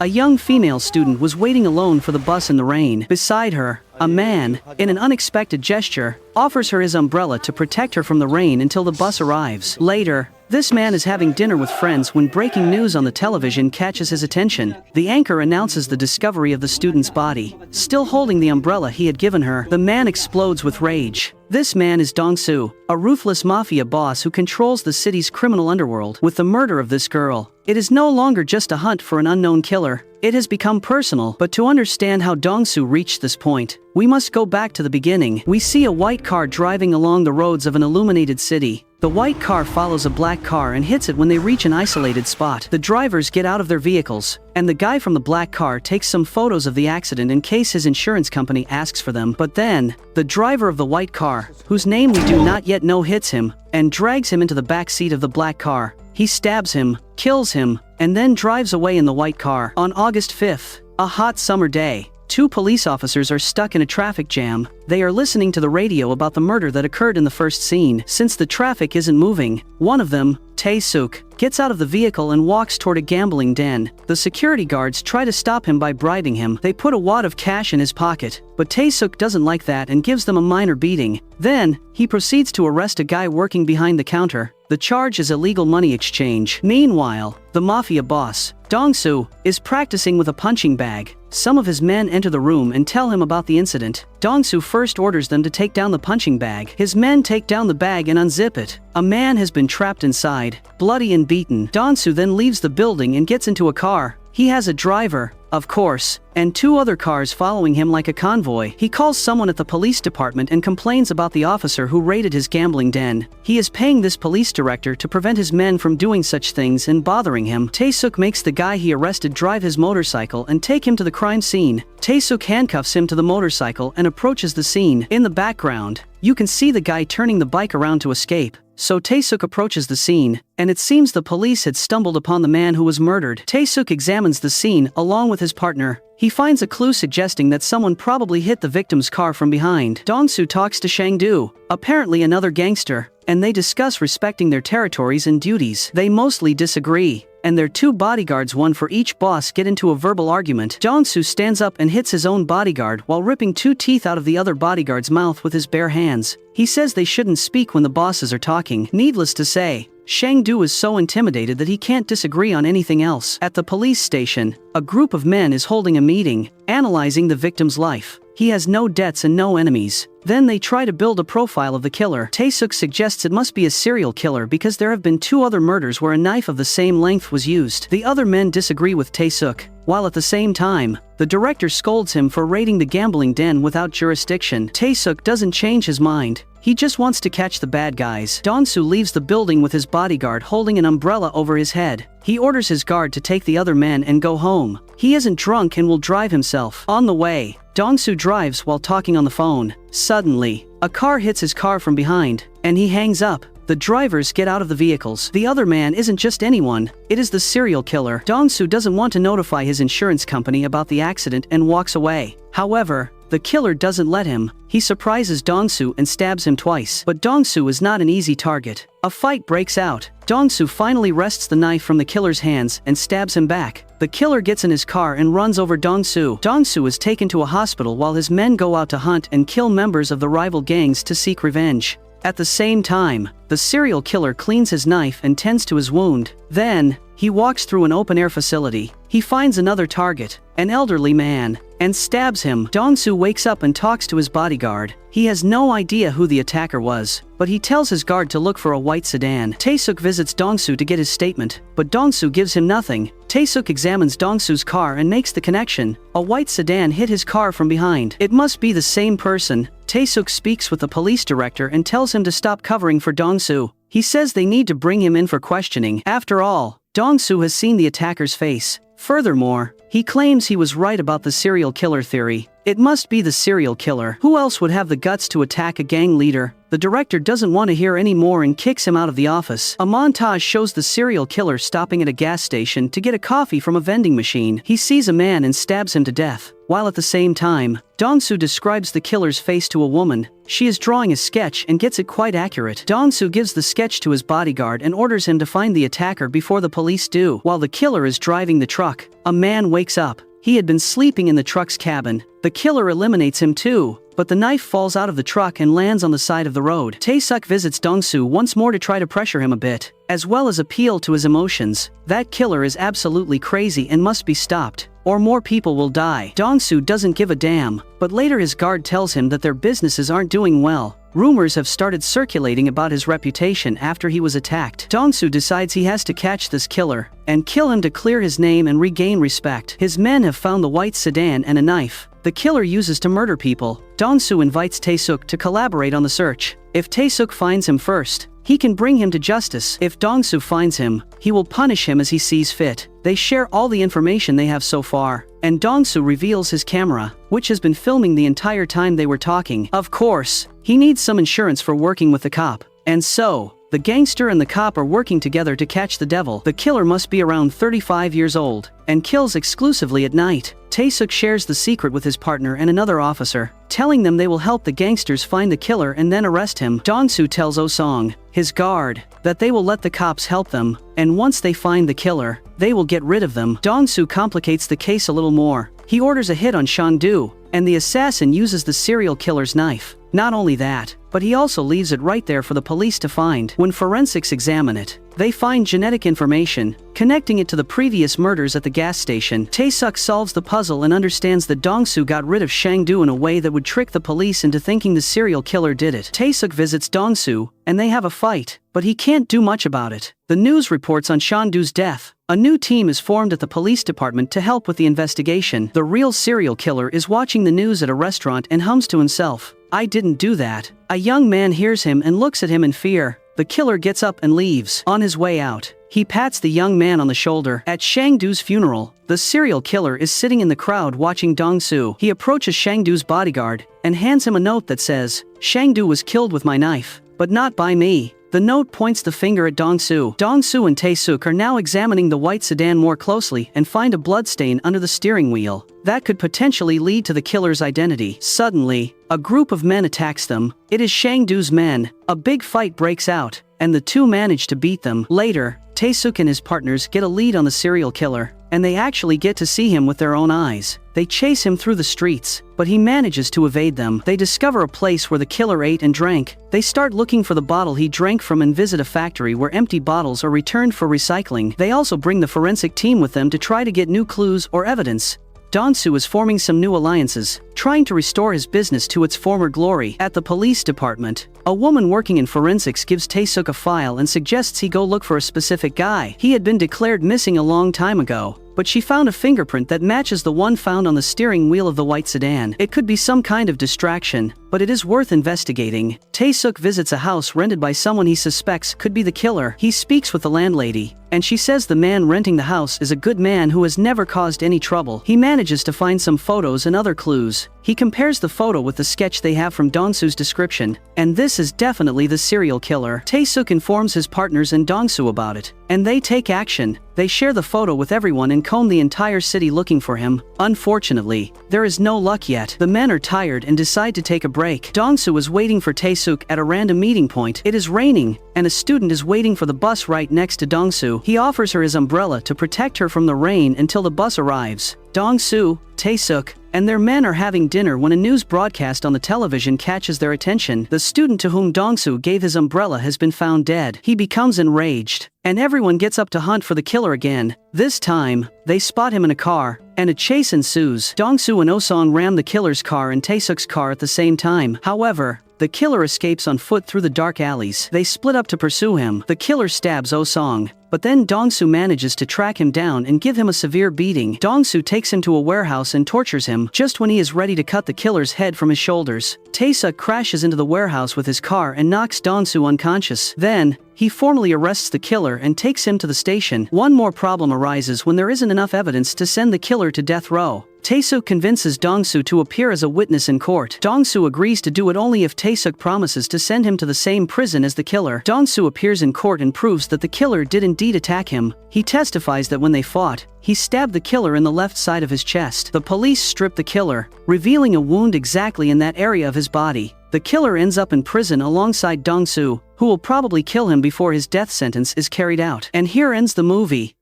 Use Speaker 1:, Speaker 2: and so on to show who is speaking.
Speaker 1: A young female student was waiting alone for the bus in the rain. Beside her, a man, in an unexpected gesture, offers her his umbrella to protect her from the rain until the bus arrives. Later, this man is having dinner with friends when breaking news on the television catches his attention. The anchor announces the discovery of the student's body. Still holding the umbrella he had given her, the man explodes with rage. This man is Dong-soo, a ruthless mafia boss who controls the city's criminal underworld. With the murder of this girl, it is no longer just a hunt for an unknown killer. It has become personal. But to understand how Dong-soo reached this point, we must go back to the beginning. We see a white car driving along the roads of an illuminated city. The white car follows a black car and hits it when they reach an isolated spot. The drivers get out of their vehicles, and the guy from the black car takes some photos of the accident in case his insurance company asks for them. But then, the driver of the white car, whose name we do not yet know, hits him and drags him into the back seat of the black car. He stabs him, kills him, and then drives away in the white car. On August 5th, a hot summer day, two police officers are stuck in a traffic jam. They are listening to the radio about the murder that occurred in the first scene. Since the traffic isn't moving, one of them, Tae-suk, gets out of the vehicle and walks toward a gambling den. The security guards try to stop him by bribing him. They put a wad of cash in his pocket, but Tae-suk doesn't like that and gives them a minor beating. Then, he proceeds to arrest a guy working behind the counter. The charge is illegal money exchange. Meanwhile, the mafia boss, Dong-soo, is practicing with a punching bag. Some of his men enter the room and tell him about the incident. Dong-soo first orders them to take down the punching bag. His men take down the bag and unzip it. A man has been trapped inside, bloody and beaten. Dong-soo then leaves the building and gets into a car. He has a driver, of course, and two other cars following him like a convoy. He calls someone at the police department and complains about the officer who raided his gambling den. He is paying this police director to prevent his men from doing such things and bothering him. Tae-suk makes the guy he arrested drive his motorcycle and take him to the crime scene. Tae-suk handcuffs him to the motorcycle and approaches the scene. In the background, you can see the guy turning the bike around to escape. So Tae-suk approaches the scene, and it seems the police had stumbled upon the man who was murdered. Tae-suk examines the scene along with his partner. He finds a clue suggesting that someone probably hit the victim's car from behind. Dong-soo talks to Shang-do, apparently another gangster, and they discuss respecting their territories and duties. They mostly disagree, and their two bodyguards, one for each boss, get into a verbal argument. Dong-soo stands up and hits his own bodyguard while ripping two teeth out of the other bodyguard's mouth with his bare hands. He says they shouldn't speak when the bosses are talking. Needless to say, Shang-do is so intimidated that he can't disagree on anything else. At the police station, a group of men is holding a meeting, analyzing the victim's life. He has no debts and no enemies. Then they try to build a profile of the killer. Tae-suk suggests it must be a serial killer because there have been two other murders where a knife of the same length was used. The other men disagree with Tae-suk, while at the same time, the director scolds him for raiding the gambling den without jurisdiction. Tae-suk doesn't change his mind. He just wants to catch the bad guys. Dong-soo leaves the building with his bodyguard holding an umbrella over his head. He orders his guard to take the other men and go home. He isn't drunk and will drive himself. On the way, Dong-soo drives while talking on the phone. Suddenly, a car hits his car from behind, and he hangs up. The drivers get out of the vehicles. The other man isn't just anyone, it is the serial killer. Dong-soo doesn't want to notify his insurance company about the accident and walks away. However, the killer doesn't let him. He surprises Dong-soo and stabs him twice. But Dong-soo is not an easy target. A fight breaks out. Dong-soo finally wrests the knife from the killer's hands and stabs him back. The killer gets in his car and runs over Dong-soo. Dong-soo is taken to a hospital while his men go out to hunt and kill members of the rival gangs to seek revenge. At the same time, the serial killer cleans his knife and tends to his wound. Then, he walks through an open-air facility. He finds another target, an elderly man, and stabs him. Dong-soo wakes up and talks to his bodyguard. He has no idea who the attacker was, but he tells his guard to look for a white sedan. Tae-suk visits Dong-soo to get his statement, but Dong-soo gives him nothing. Tae-suk examines Dong-soo's car and makes the connection. A white sedan hit his car from behind. It must be the same person. Tae-suk speaks with the police director and tells him to stop covering for Dong-soo. He says they need to bring him in for questioning. After all, Dong-soo has seen the attacker's face. Furthermore, he claims he was right about the serial killer theory. It must be the serial killer. Who else would have the guts to attack a gang leader? The director doesn't want to hear any more and kicks him out of the office. A montage shows the serial killer stopping at a gas station to get a coffee from a vending machine. He sees a man and stabs him to death. While at the same time, Dong-soo describes the killer's face to a woman. She is drawing a sketch and gets it quite accurate. Dong-soo gives the sketch to his bodyguard and orders him to find the attacker before the police do. While the killer is driving the truck, a man wakes up. He had been sleeping in the truck's cabin. The killer eliminates him too, but the knife falls out of the truck and lands on the side of the road. Tae-suk visits Dong-soo once more to try to pressure him a bit, as well as appeal to his emotions. That killer is absolutely crazy and must be stopped, or more people will die. Dong-soo doesn't give a damn, but later his guard tells him that their businesses aren't doing well. Rumors have started circulating about his reputation after he was attacked. Dong-soo decides he has to catch this killer and kill him to clear his name and regain respect. His men have found the white sedan and a knife the killer uses to murder people. Dong-soo invites Tae-suk to collaborate on the search. If Tae-suk finds him first, he can bring him to justice. If Dong-soo finds him, he will punish him as he sees fit. They share all the information they have so far, and Dong-soo reveals his camera, which has been filming the entire time they were talking. Of course, he needs some insurance for working with the cop, and so, the gangster and the cop are working together to catch the devil. The killer must be around 35 years old, and kills exclusively at night. Tae-suk shares the secret with his partner and another officer, telling them they will help the gangsters find the killer and then arrest him. Dong-soo tells Oh-song, his guard, that they will let the cops help them, and once they find the killer, they will get rid of them. Dong-soo complicates the case a little more. He orders a hit on Shan-do, and the assassin uses the serial killer's knife. Not only that, but he also leaves it right there for the police to find. When forensics examine it, they find genetic information, connecting it to the previous murders at the gas station. Tae-suk solves the puzzle and understands that Dong-soo got rid of Shang-do in a way that would trick the police into thinking the serial killer did it. Tae-suk visits Dong-soo, and they have a fight, but he can't do much about it. The news reports on Shan-do's death. A new team is formed at the police department to help with the investigation. The real serial killer is watching the news at a restaurant and hums to himself, "I didn't do that." A young man hears him and looks at him in fear. The killer gets up and leaves. On his way out, he pats the young man on the shoulder. At Shang-do's funeral, the serial killer is sitting in the crowd watching Dong-soo. He approaches Shang-do's bodyguard and hands him a note that says, "Shang-do was killed with my knife, but not by me." The note points the finger at Dong-soo. Dong-soo and Tae-suk are now examining the white sedan more closely and find a bloodstain under the steering wheel. That could potentially lead to the killer's identity. Suddenly, a group of men attacks them. It is Shang-do's men. A big fight breaks out, and the two manage to beat them. Later, Tae-suk and his partners get a lead on the serial killer, and they actually get to see him with their own eyes. They chase him through the streets, but he manages to evade them. They discover a place where the killer ate and drank. They start looking for the bottle he drank from and visit a factory where empty bottles are returned for recycling. They also bring the forensic team with them to try to get new clues or evidence. Dong-soo is forming some new alliances, trying to restore his business to its former glory. At the police department, a woman working in forensics gives Tae-suk a file and suggests he go look for a specific guy. He had been declared missing a long time ago, but she found a fingerprint that matches the one found on the steering wheel of the white sedan. It could be some kind of distraction, but it is worth investigating. Tae-suk visits a house rented by someone he suspects could be the killer. He speaks with the landlady, and she says the man renting the house is a good man who has never caused any trouble. He manages to find some photos and other clues. He compares the photo with the sketch they have from Dong-soo's description, and this is definitely the serial killer. Tae-suk informs his partners and Dong-soo about it, and they take action. They share the photo with everyone and comb the entire city looking for him. Unfortunately, there is no luck yet. The men are tired and decide to take a break. Dong-soo is waiting for Tae-suk at a random meeting point. It is raining, and a student is waiting for the bus right next to Dong-soo. He offers her his umbrella to protect her from the rain until the bus arrives. Dong-soo, Tae-suk, and their men are having dinner when a news broadcast on the television catches their attention. The student to whom Dong-soo gave his umbrella has been found dead. He becomes enraged, and everyone gets up to hunt for the killer again. This time, they spot him in a car, and a chase ensues. Dong-soo and Oh-song ram the killer's car and Tae-suk's car at the same time. However, the killer escapes on foot through the dark alleys. They split up to pursue him. The killer stabs Oh-song, but then Dong-soo manages to track him down and give him a severe beating. Dong-soo takes him to a warehouse and tortures him. Just when he is ready to cut the killer's head from his shoulders, Tae-suk crashes into the warehouse with his car and knocks Dong-soo unconscious. Then, he formally arrests the killer and takes him to the station. One more problem arises when there isn't enough evidence to send the killer to death row. Tae-suk convinces Dong-soo to appear as a witness in court. Dong-soo agrees to do it only if Tae-suk promises to send him to the same prison as the killer. Dong-soo appears in court and proves that the killer did indeed attack him. He testifies that when they fought, he stabbed the killer in the left side of his chest. The police strip the killer, revealing a wound exactly in that area of his body. The killer ends up in prison alongside Dong-soo, who will probably kill him before his death sentence is carried out. And here ends the movie.